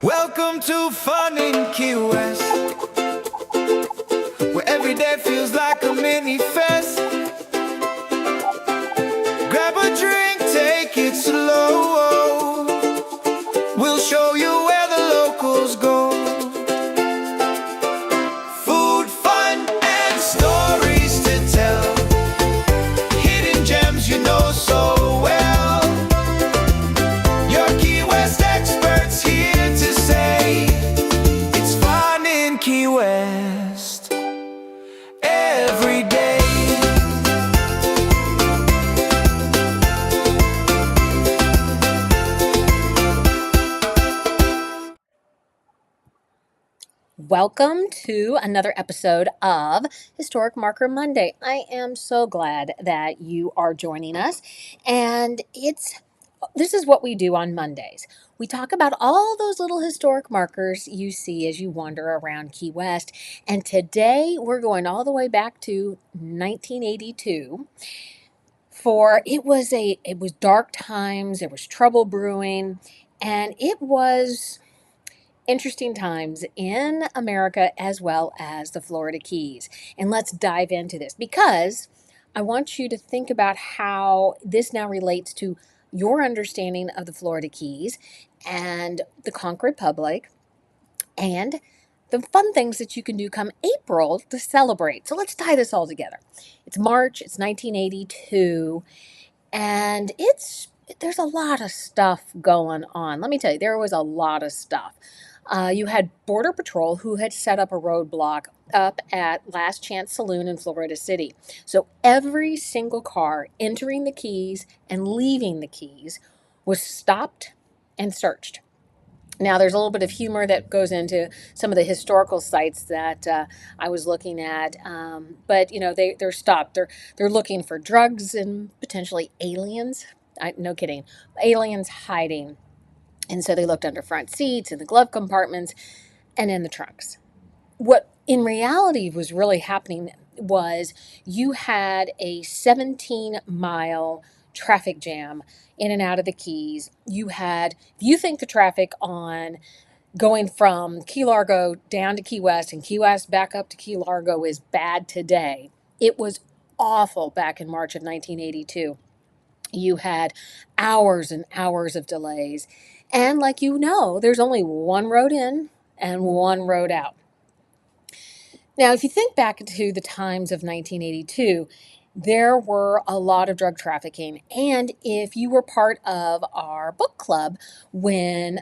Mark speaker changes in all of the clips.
Speaker 1: Welcome to Fun in Key West, where every day feels like a mini fest. Grab a drink, take it slow. We'll show you where the locals go. Food, fun, and stories to tell. Hidden gems you know so well. Your Key West experts here to say it's fun in Key West every day.
Speaker 2: Welcome to another episode of Historic Marker Monday. I am so glad that you are joining us. And this is what we do on Mondays. We talk about all those little historic markers you see as you wander around Key West. And today we're going all the way back to 1982 for it was dark times, there was trouble brewing, and it was interesting times in America as well as the Florida Keys. And let's dive into this because I want you to think about how this now relates to your understanding of the Florida Keys and the Conch Republic and the fun things that you can do come April to celebrate. So let's tie this all together. It's March, it's 1982, and there's a lot of stuff going on. Let me tell you, there was a lot of stuff. You had Border Patrol who had set up a roadblock up at Last Chance Saloon in Florida City. So every single car entering the Keys and leaving the Keys was stopped and searched. Now, there's a little bit of humor that goes into some of the historical sites that I was looking at, but they're stopped. They're looking for drugs and potentially aliens. No kidding, aliens hiding. And so they looked under front seats, in the glove compartments, and in the trunks. What in reality was really happening was you had a 17-mile traffic jam in and out of the Keys. If you think the traffic on going from Key Largo down to Key West and Key West back up to Key Largo is bad today, it was awful back in March of 1982. You had hours and hours of delays. And like there's only one road in and one road out. Now, if you think back to the times of 1982, there were a lot of drug trafficking. And if you were part of our book club when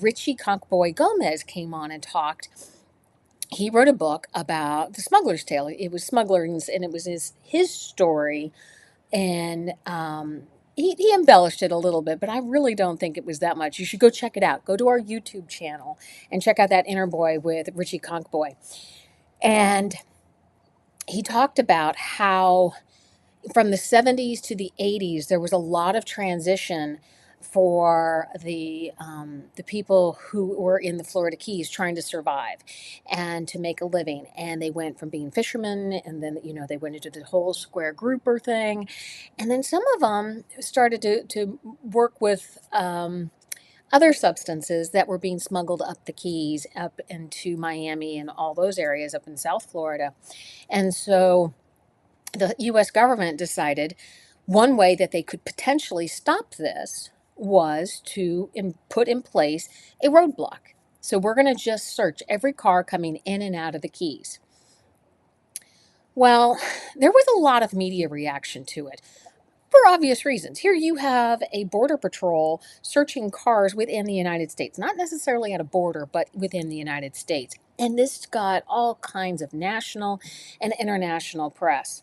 Speaker 2: Richie Conkboy Gomez came on and talked, he wrote a book about the smuggler's tale. It was smugglers, and it was his story. And he embellished it a little bit, but I really don't think it was that much. You should go check it out. Go to our YouTube channel and check out that Boy with Richie Conkboy. And he talked about how from the 70s to the 80s, there was a lot of transition for the people who were in the Florida Keys trying to survive and to make a living. And they went from being fishermen, and then they went into the whole square grouper thing, and then some of them started to work with other substances that were being smuggled up the Keys, up into Miami and all those areas up in South Florida. And so the U.S. government decided one way that they could potentially stop this was to put in place a roadblock. So we're going to just search every car coming in and out of the Keys. Well, there was a lot of media reaction to it for obvious reasons. Here you have a border patrol searching cars within the United States, not necessarily at a border, but within the United States. And this got all kinds of national and international press.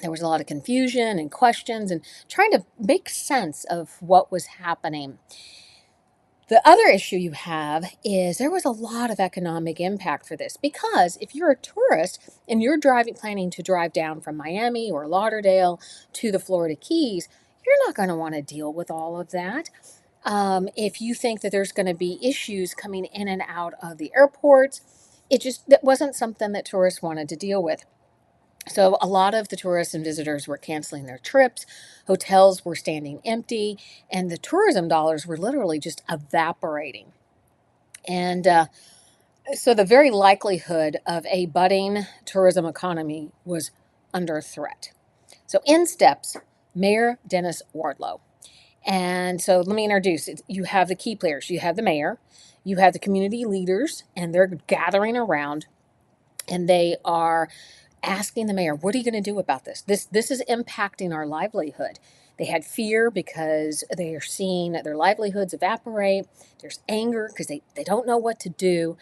Speaker 2: There was a lot of confusion and questions and trying to make sense of what was happening. The other issue you have is there was a lot of economic impact for this because if you're a tourist and you're planning to drive down from Miami or Lauderdale to the Florida Keys, you're not going to want to deal with all of that. If you think that there's going to be issues coming in and out of the airports, that wasn't something that tourists wanted to deal with. So a lot of the tourists and visitors were canceling their trips, hotels were standing empty, and the tourism dollars were literally just evaporating. And so the very likelihood of a budding tourism economy was under threat. So in steps Mayor Dennis Wardlow. And so let me introduce it. You have the key players. You have the mayor, you have the community leaders, and they're gathering around and they are asking the mayor, "What are you going to do about this? This is impacting our livelihood." They had fear because they are seeing their livelihoods evaporate. There's anger because they don't know what to do.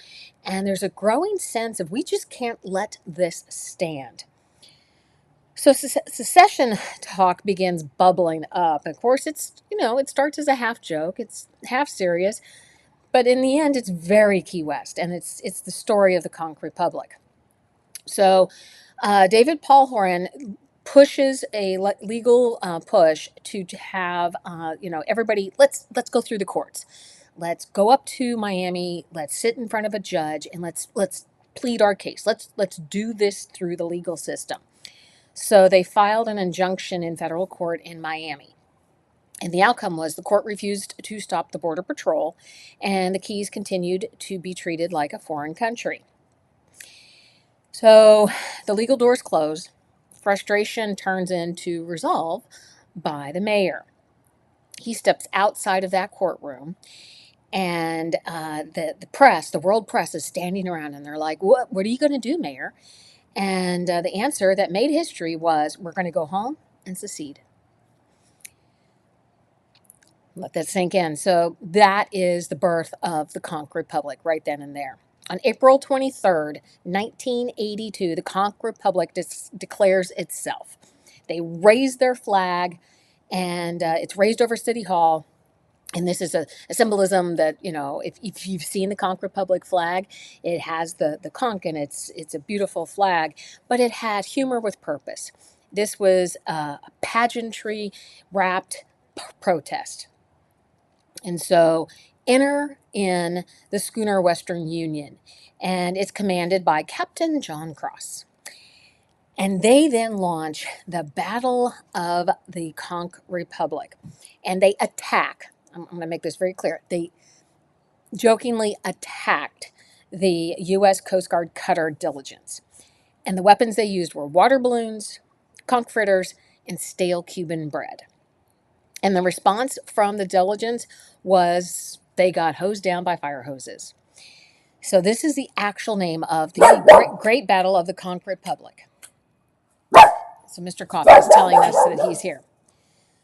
Speaker 2: And there's a growing sense of we just can't let this stand. So secession talk begins bubbling up. Of course, it starts as a half joke, it's half serious, but in the end, it's very Key West, and it's the story of the Conch Republic. So David Paul Horan pushes a legal push to have everybody. Let's go through the courts. Let's go up to Miami. Let's sit in front of a judge and let's plead our case. Let's do this through the legal system. So they filed an injunction in federal court in Miami. And the outcome was the court refused to stop the Border Patrol, and the Keys continued to be treated like a foreign country. So the legal doors close. Frustration turns into resolve by the mayor. He steps outside of that courtroom, and the press, the world press, is standing around, and they're like, "What are you going to do, Mayor?" And the answer that made history was, "We're going to go home and secede." Let that sink in. So that is the birth of the Conch Republic right then and there. On April 23rd, 1982, the Conch Republic declares itself. They raise their flag, and it's raised over City Hall. And this is a symbolism that, if you've seen the Conch Republic flag, it has the conch, and it's a beautiful flag, but it had humor with purpose. This was a pageantry wrapped protest. And so enter in the schooner Western Union, and it's commanded by Captain John Cross. And they then launch the Battle of the Conch Republic, and they attack. I'm going to make this very clear. They jokingly attacked the U.S. Coast Guard cutter Diligence. And the weapons they used were water balloons, conch fritters, and stale Cuban bread. And the response from the Diligence was they got hosed down by fire hoses. So this is the actual name of the Great Battle of the Conch Republic. So Mr. Coffee is telling us that he's here.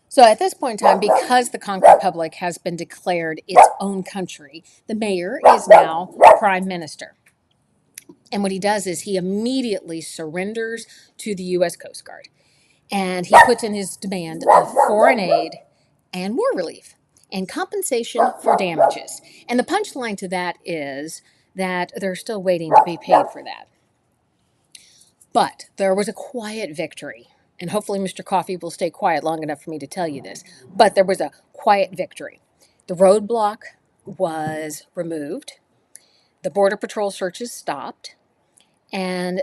Speaker 2: So at this point in time, because the Conch Republic has been declared its own country, the mayor is now prime minister. And what he does is he immediately surrenders to the U.S. Coast Guard. And he puts in his demand of foreign aid and war relief and compensation for damages. And the punchline to that is that they're still waiting to be paid for that. But there was a quiet victory. And hopefully Mr. Coffee will stay quiet long enough for me to tell you this. But there was a quiet victory. The roadblock was removed. The Border Patrol searches stopped. And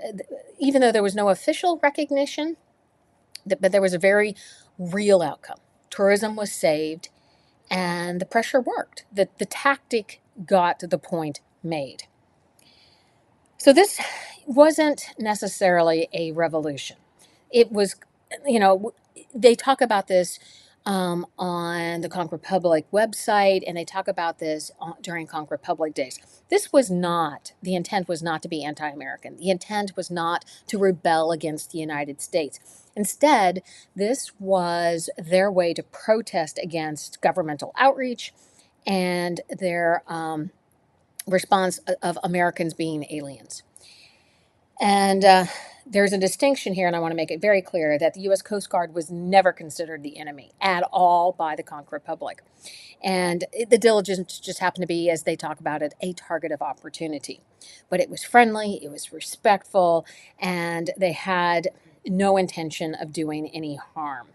Speaker 2: even though there was no official recognition, but there was a very real outcome. Tourism was saved, and the pressure worked. The tactic got the point made. So this wasn't necessarily a revolution. It was, they talk about this on the Conch Republic website, and they talk about this during Conch Republic days. The intent was not to be anti-American. The intent was not to rebel against the United States. Instead, this was their way to protest against governmental outreach and their response of Americans being aliens. And there's a distinction here, and I want to make it very clear that the U.S. Coast Guard was never considered the enemy at all by the Conch Republic. And the Diligence just happened to be, as they talk about it, a target of opportunity. But it was friendly, it was respectful, and they had no intention of doing any harm.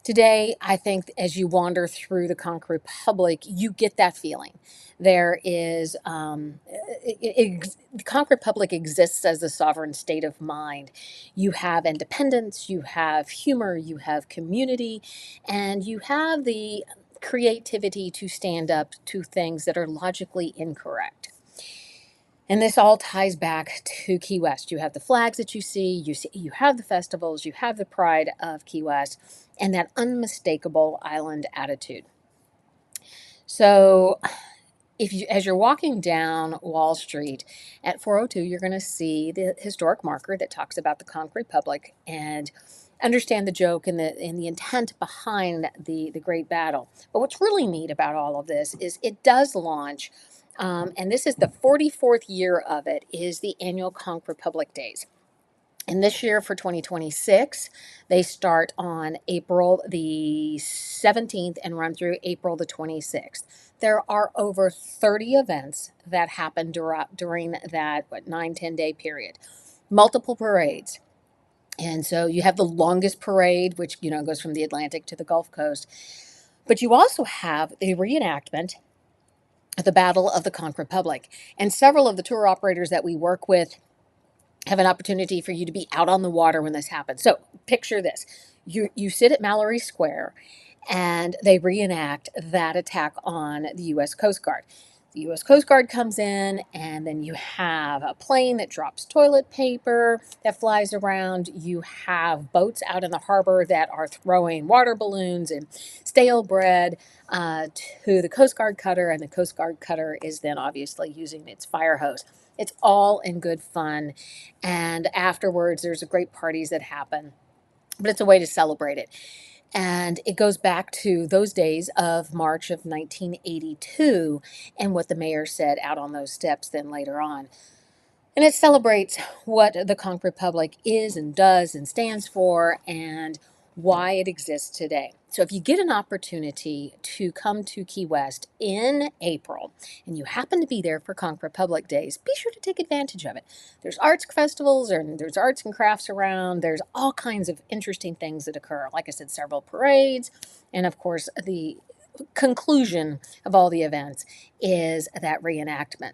Speaker 2: Today, I think as you wander through the Conch Republic, you get that feeling. There is, the Conch Republic exists as a sovereign state of mind. You have independence, you have humor, you have community, and you have the creativity to stand up to things that are logically incorrect. And this all ties back to Key West. You have the flags that you have the festivals, you have the pride of Key West, and that unmistakable island attitude. So, if you, as you're walking down Wall Street at 402, you're going to see the historic marker that talks about the Conch Republic and understand the joke and the intent behind the great battle. But what's really neat about all of this is it does launch, and this is the 44th year of it, is the annual Conch Republic Days. And this year for 2026, they start on April the 17th and run through April the 26th. There are over 30 events that happen during that 9-10 day period, multiple parades. And so you have the longest parade, which goes from the Atlantic to the Gulf Coast. But you also have the reenactment of the Battle of the Conch Republic. And several of the tour operators that we work with have an opportunity for you to be out on the water when this happens. So picture this. You sit at Mallory Square and they reenact that attack on the U.S. Coast Guard. The U.S. Coast Guard comes in, and then you have a plane that drops toilet paper that flies around. You have boats out in the harbor that are throwing water balloons and stale bread to the Coast Guard cutter, and the Coast Guard cutter is then obviously using its fire hose. It's all in good fun, and afterwards there's great parties that happen, but it's a way to celebrate it. And it goes back to those days of March of 1982 and what the mayor said out on those steps then later on. And it celebrates what the Conch Republic is and does and stands for and why it exists today. So if you get an opportunity to come to Key West in April and you happen to be there for Conch Republic Days, be sure to take advantage of it. There's arts festivals and there's arts and crafts around. There's all kinds of interesting things that occur. Like I said, several parades. And of course, the conclusion of all the events is that reenactment.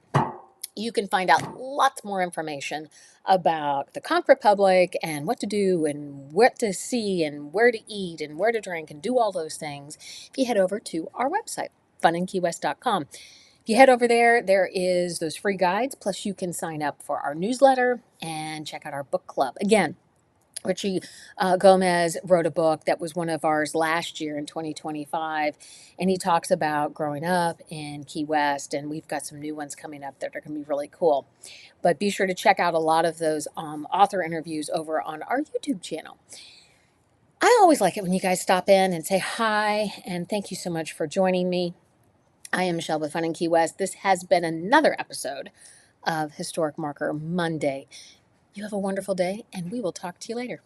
Speaker 2: You can find out lots more information about the Conch Republic and what to do and what to see and where to eat and where to drink and do all those things if you head over to our website, FunInKeyWest.com. If you head over there, there is those free guides, plus you can sign up for our newsletter and check out our book club. Again, Richie Gomez wrote a book that was one of ours last year in 2025, and he talks about growing up in Key West, and we've got some new ones coming up that are going to be really cool. But be sure to check out a lot of those author interviews over on our YouTube channel. I always like it when you guys stop in and say hi, and thank you so much for joining me. I am Michelle with Fun in Key West. This has been another episode of Historic Marker Monday. You have a wonderful day, and we will talk to you later.